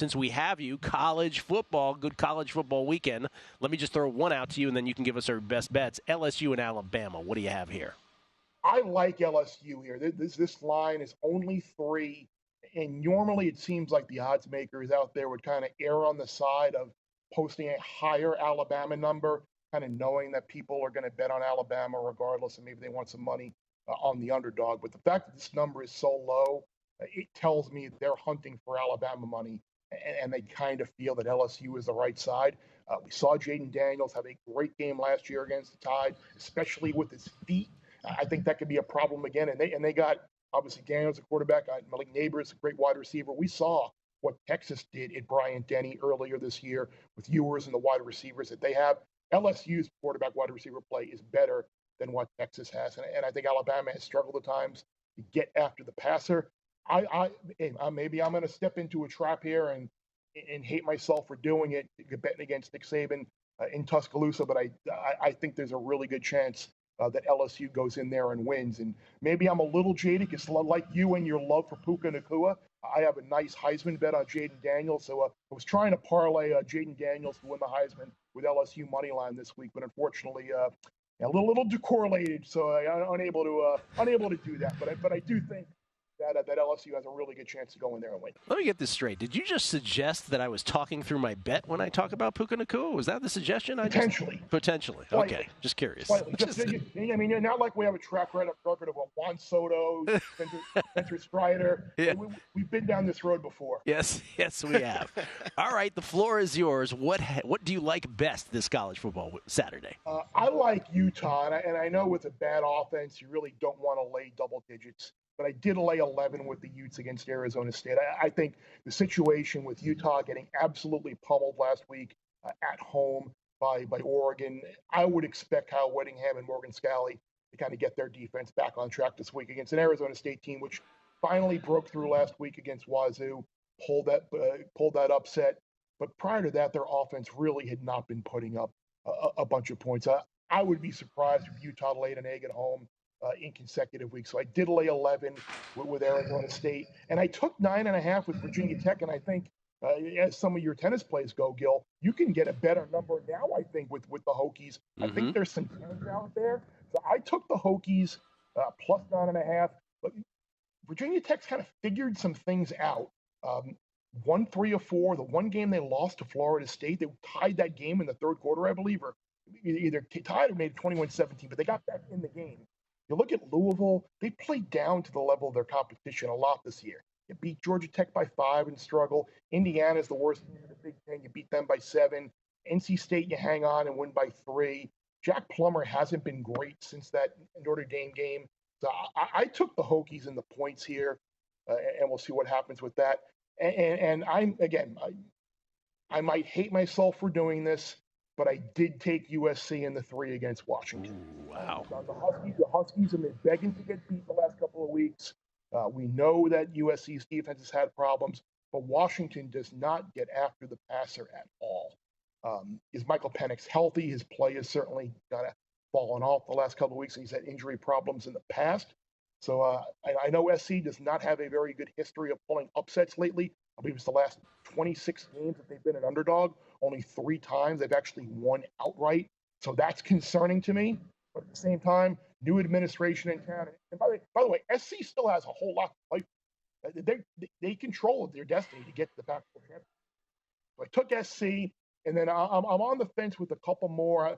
since we have you, college football, good college football weekend. Let me just throw one out to you, and then you can give us our best bets. LSU and Alabama. What do you have here? I like LSU here. This line is only 3, and normally it seems like the odds makers out there would kind of err on the side of posting a higher Alabama number, kind of knowing that people are going to bet on Alabama regardless, and maybe they want some money on the underdog. But the fact that this number is so low, it tells me they're hunting for Alabama money, and they kind of feel that LSU is the right side. We saw Jaden Daniels have a great game last year against the Tide, especially with his feet. I think that could be a problem again. And they got, obviously, Daniels, a quarterback, Malik Neighbors, a great wide receiver. We saw what Texas did at Bryant-Denny earlier this year with Ewers and the wide receivers that they have. LSU's quarterback wide receiver play is better than what Texas has. And I think Alabama has struggled at times to get after the passer. Maybe I'm going to step into a trap here and hate myself for doing it, betting against Nick Saban in Tuscaloosa, but I think there's a really good chance that LSU goes in there and wins. And maybe I'm a little jaded because, like you and your love for Puka Nacua, I have a nice Heisman bet on Jaden Daniels. So I was trying to parlay Jaden Daniels to win the Heisman with LSU money line this week, but unfortunately, a little decorrelated, so I'm unable to do that. But I do think that LSU has a really good chance to go in there and win. Let me get this straight. Did you just suggest that I was talking through my bet when I talk about Puka Nacua? Was that the suggestion? Potentially. Potentially. Slightly. Okay. Just curious. Slightly. I mean, not like we have a track record of Juan Soto, Spencer Strider. Yeah. We've been down this road before. Yes, we have. All right, the floor is yours. What do you like best this college football Saturday? I like Utah, and I know with a bad offense, you really don't want to lay double digits. But I did lay 11 with the Utes against Arizona State. I think the situation with Utah getting absolutely pummeled last week at home by Oregon, I would expect Kyle Whittingham and Morgan Scalley to kind of get their defense back on track this week against an Arizona State team which finally broke through last week against Wazoo, pulled that upset. But prior to that, their offense really had not been putting up a bunch of points. I would be surprised if Utah laid an egg at home in consecutive weeks. So I did lay 11 with Arizona State, and I took 9.5 with Virginia Tech. And I think, as some of your tennis plays go, Gil, you can get a better number now. I think with the Hokies, I think there's some tens out there. So I took the Hokies plus 9.5. But Virginia Tech's kind of figured some things out. Won 3 of 4. The one game they lost to Florida State, they tied that game in the third quarter, I believe, or either tied or made 21-17. But they got back in the game. You look at Louisville, they played down to the level of their competition a lot this year. You beat Georgia Tech by 5 and struggle. Indiana's the worst team in the Big Ten. You beat them by 7. NC State, you hang on and win by 3. Jack Plummer hasn't been great since that Notre Dame game. So I took the Hokies in the points here, and we'll see what happens with that. And I might hate myself for doing this, but I did take USC in the 3 against Washington. Ooh, wow. The Huskies have been begging to get beat the last couple of weeks. We know that USC's defense has had problems, but Washington does not get after the passer at all. Is Michael Penix healthy? His play has certainly kind of fallen off the last couple of weeks. He's had injury problems in the past. So I know SC does not have a very good history of pulling upsets lately. I believe it's the last 26 games that they've been an underdog. Only 3 times they've actually won outright. So that's concerning to me. But at the same time, new administration in town. And by the way, SC still has a whole lot to play for. They control their destiny to get to the Pac-12 championship. So I took SC, and then I'm on the fence with a couple more.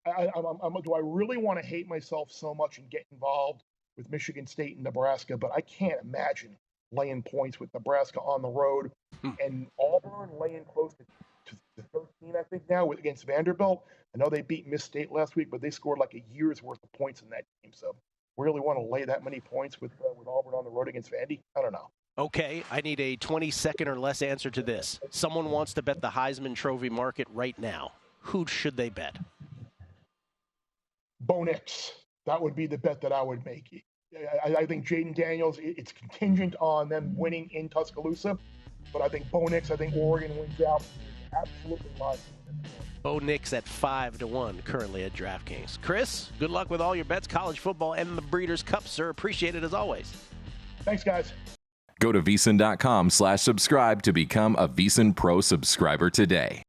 Do I really want to hate myself so much and get involved with Michigan State and Nebraska? But I can't imagine laying points with Nebraska on the road, and Auburn laying close to 13, I think, now against Vanderbilt. I know they beat Miss State last week, but they scored like a year's worth of points in that game. So really want to lay that many points with Auburn on the road against Vandy? I don't know. Okay, I need a 20-second or less answer to this. Someone wants to bet the Heisman Trophy market right now. Who should they bet? Bo Nix. That would be the bet that I would make. I think Jaden Daniels, it's contingent on them winning in Tuscaloosa. But I think Bo Nix, I think Oregon wins out. Absolutely live. Bo Nix at 5-1 currently at DraftKings. Chris, good luck with all your bets, college football and the Breeders' Cup, sir. Appreciate it as always. Thanks, guys. Go to VSiN.com/subscribe to become a VSiN Pro subscriber today.